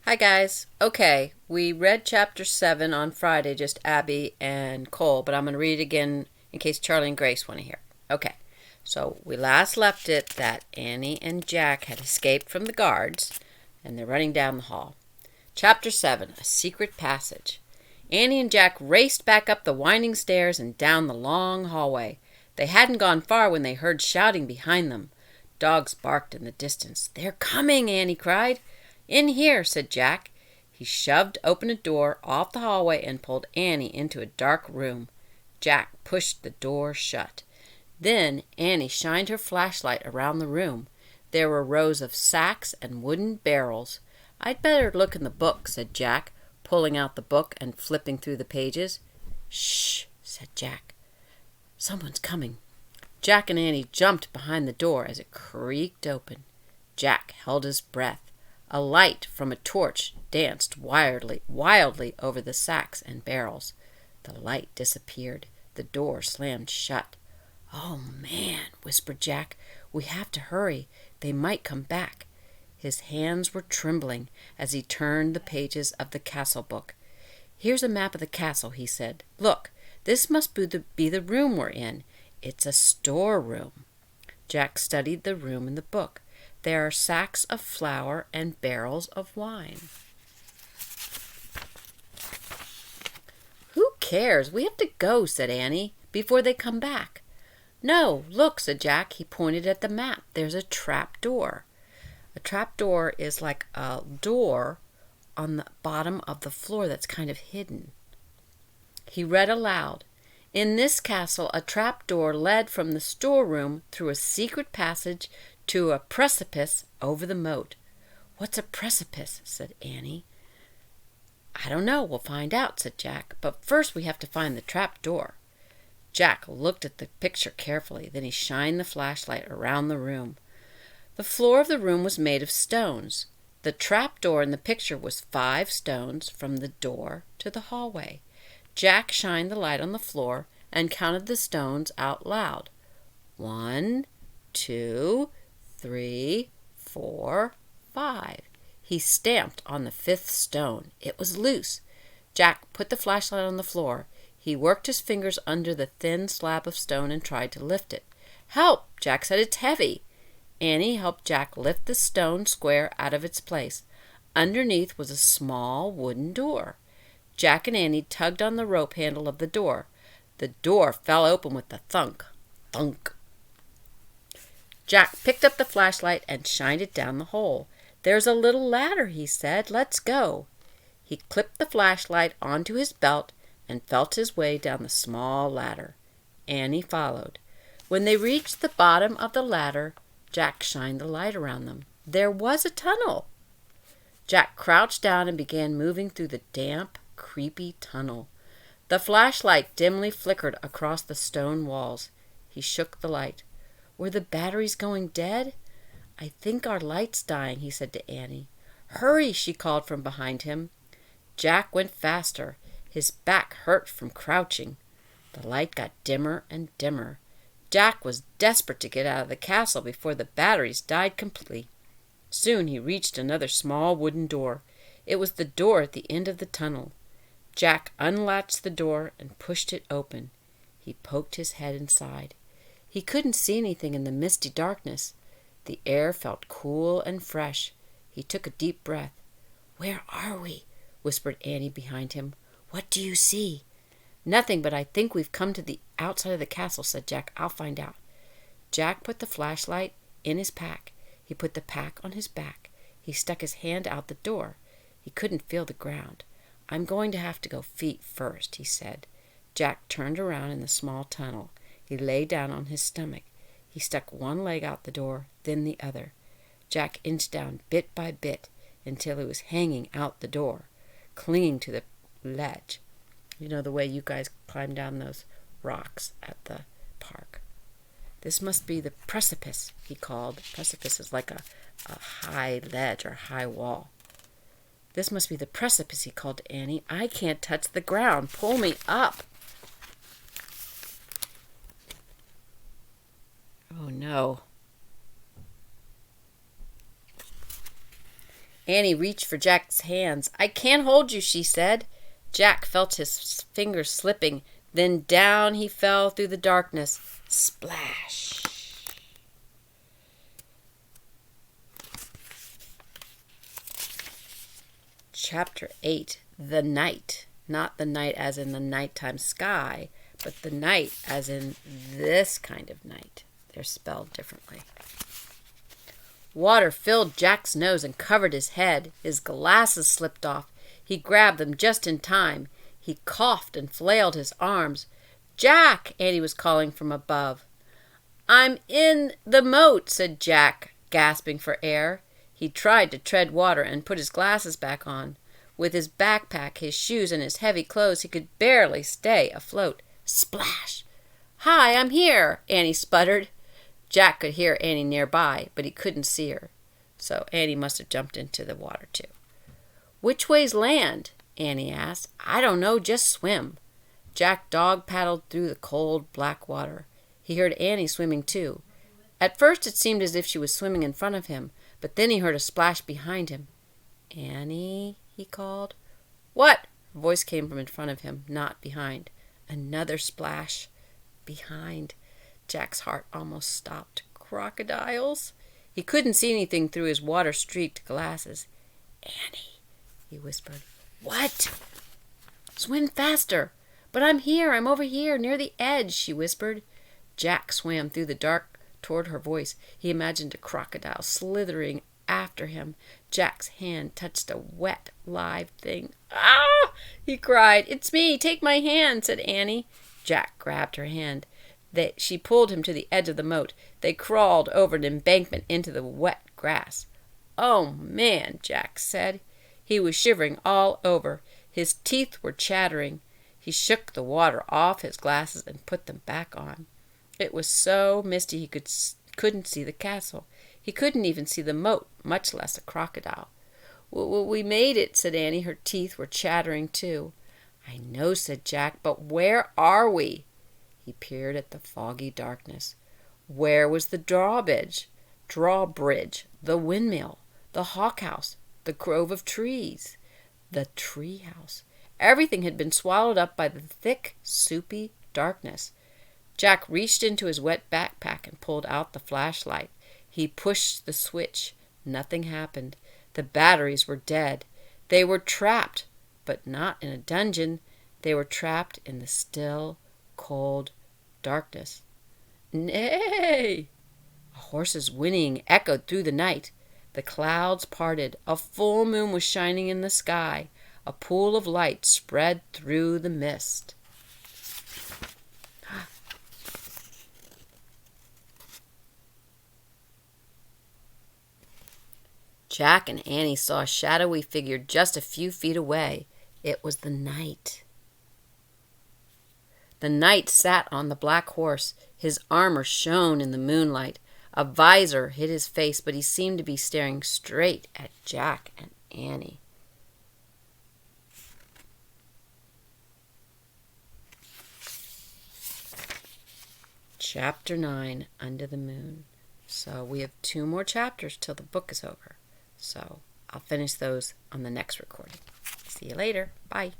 Hi guys. Okay, we read chapter 7 on Friday, just Abby and Cole, but I'm going to read it again in case Charlie and Grace want to hear. Okay, so we last left it that Annie and Jack had escaped from the guards and they're running down the hall. Chapter 7, A Secret Passage. Annie and Jack raced back up the winding stairs and down the long hallway. They hadn't gone far when they heard shouting behind them. Dogs barked in the distance. "They're coming!" Annie cried. "In here," said Jack. He shoved open a door off the hallway and pulled Annie into a dark room. Jack pushed the door shut. Then Annie shined her flashlight around the room. There were rows of sacks and wooden barrels. "I'd better look in the book," said Jack, pulling out the book and flipping through the pages. "Shh," said Jack. "Someone's coming." Jack and Annie jumped behind the door as it creaked open. Jack held his breath. A light from a torch danced wildly over the sacks and barrels. The light disappeared. The door slammed shut. "Oh, man," whispered Jack. "We have to hurry. They might come back." His hands were trembling as he turned the pages of the castle book. "Here's a map of the castle," he said. "Look, this must be the room we're in. It's a storeroom." Jack studied the room in the book. There are sacks of flour and barrels of wine. "Who cares? We have to go," said Annie, "before they come back." "No, look," said Jack. He pointed at the map. "There's a trap door." A trap door is like a door on the bottom of the floor that's kind of hidden. He read aloud. "In this castle, a trap door led from the storeroom through a secret passage to a precipice over the moat." "What's a precipice?" said Annie. "I don't know. We'll find out," said Jack. "But first we have to find the trap door." Jack looked at the picture carefully. Then he shined the flashlight around the room. The floor of the room was made of stones. The trap door in the picture was 5 stones from the door to the hallway. Jack shined the light on the floor and counted the stones out loud. 1, 2, 3, 4, 5. He stamped on the 5th stone. It was loose. Jack put the flashlight on the floor. He worked his fingers under the thin slab of stone and tried to lift it. "Help!" Jack said. "It's heavy." Annie helped Jack lift the stone square out of its place. Underneath was a small wooden door. Jack and Annie tugged on the rope handle of the door. The door fell open with a thunk, thunk. Jack picked up the flashlight and shined it down the hole. "There's a little ladder," he said. "Let's go." He clipped the flashlight onto his belt and felt his way down the small ladder. Annie followed. When they reached the bottom of the ladder, Jack shined the light around them. There was a tunnel. Jack crouched down and began moving through the damp, creepy tunnel. The flashlight dimly flickered across the stone walls. He shook the light. Were the batteries going dead? "I think our light's dying," he said to Annie. "Hurry," she called from behind him. Jack went faster. His back hurt from crouching. The light got dimmer and dimmer. Jack was desperate to get out of the castle before the batteries died completely. Soon he reached another small wooden door. It was the door at the end of the tunnel. Jack unlatched the door and pushed it open. He poked his head inside. He couldn't see anything in the misty darkness. The air felt cool and fresh. He took a deep breath. "Where are we?" whispered Annie behind him. "What do you see?" "Nothing, but I think we've come to the outside of the castle," said Jack. "I'll find out." Jack put the flashlight in his pack. He put the pack on his back. He stuck his hand out the door. He couldn't feel the ground. "I'm going to have to go feet first," he said. Jack turned around in the small tunnel. He lay down on his stomach. He stuck one leg out the door, then the other. Jack inched down bit by bit until he was hanging out the door, clinging to the ledge. You know the way you guys climb down those rocks at the park. "This must be the precipice," he called. Precipice is like a high ledge or high wall. "This must be the precipice," he called to Annie. "I can't touch the ground. Pull me up." Oh no. Annie reached for Jack's hands. "I can't hold you," she said. Jack felt his fingers slipping. Then down he fell through the darkness. Splash! Chapter 8. The Night. Not the night as in the nighttime sky, but the night as in this kind of night. They're spelled differently. Water filled Jack's nose and covered his head. His glasses slipped off. He grabbed them just in time. He coughed and flailed his arms. "Jack!" Annie was calling from above. "I'm in the moat," said Jack, gasping for air. He tried to tread water and put his glasses back on. With his backpack, his shoes, and his heavy clothes, he could barely stay afloat. Splash! "Hi, I'm here," Annie sputtered. Jack could hear Annie nearby, but he couldn't see her. So Annie must have jumped into the water too. "Which way's land?" Annie asked. "I don't know, just swim." Jack dog-paddled through the cold, black water. He heard Annie swimming too. At first it seemed as if she was swimming in front of him, but then he heard a splash behind him. "Annie," he called. "What?" A voice came from in front of him, not behind. Another splash. Behind. Jack's heart almost stopped. Crocodiles? He couldn't see anything through his water-streaked glasses. "Annie," he whispered. "What?" "Swim faster." "But I'm here. I'm over here, near the edge," she whispered. Jack swam through the dark toward her voice. He imagined a crocodile slithering after him. Jack's hand touched a wet, live thing. "Ah!" he cried. "It's me. Take my hand," said Annie. Jack grabbed her hand. She pulled him to the edge of the moat. They crawled over an embankment into the wet grass. "Oh, man," Jack said. He was shivering all over. His teeth were chattering. He shook the water off his glasses and put them back on. It was so misty he couldn't see the castle. He couldn't even see the moat, much less a crocodile. "We made it," said Annie. Her teeth were chattering too. "I know," said Jack, "but where are we?" He peered at the foggy darkness. Where was the drawbridge, the windmill, the hawk house, the grove of trees, the tree house? Everything had been swallowed up by the thick, soupy darkness. Jack reached into his wet backpack and pulled out the flashlight. He pushed the switch. Nothing happened. The batteries were dead. They were trapped, but not in a dungeon. They were trapped in the still, cold darkness. "Nay!" A horse's whinnying echoed through the night. The clouds parted. A full moon was shining in the sky. A pool of light spread through the mist. Jack and Annie saw a shadowy figure just a few feet away. It was the knight. The knight sat on the black horse. His armor shone in the moonlight. A visor hid his face, but he seemed to be staring straight at Jack and Annie. Chapter 9, Under the Moon. So we have 2 more chapters till the book is over. So I'll finish those on the next recording. See you later. Bye.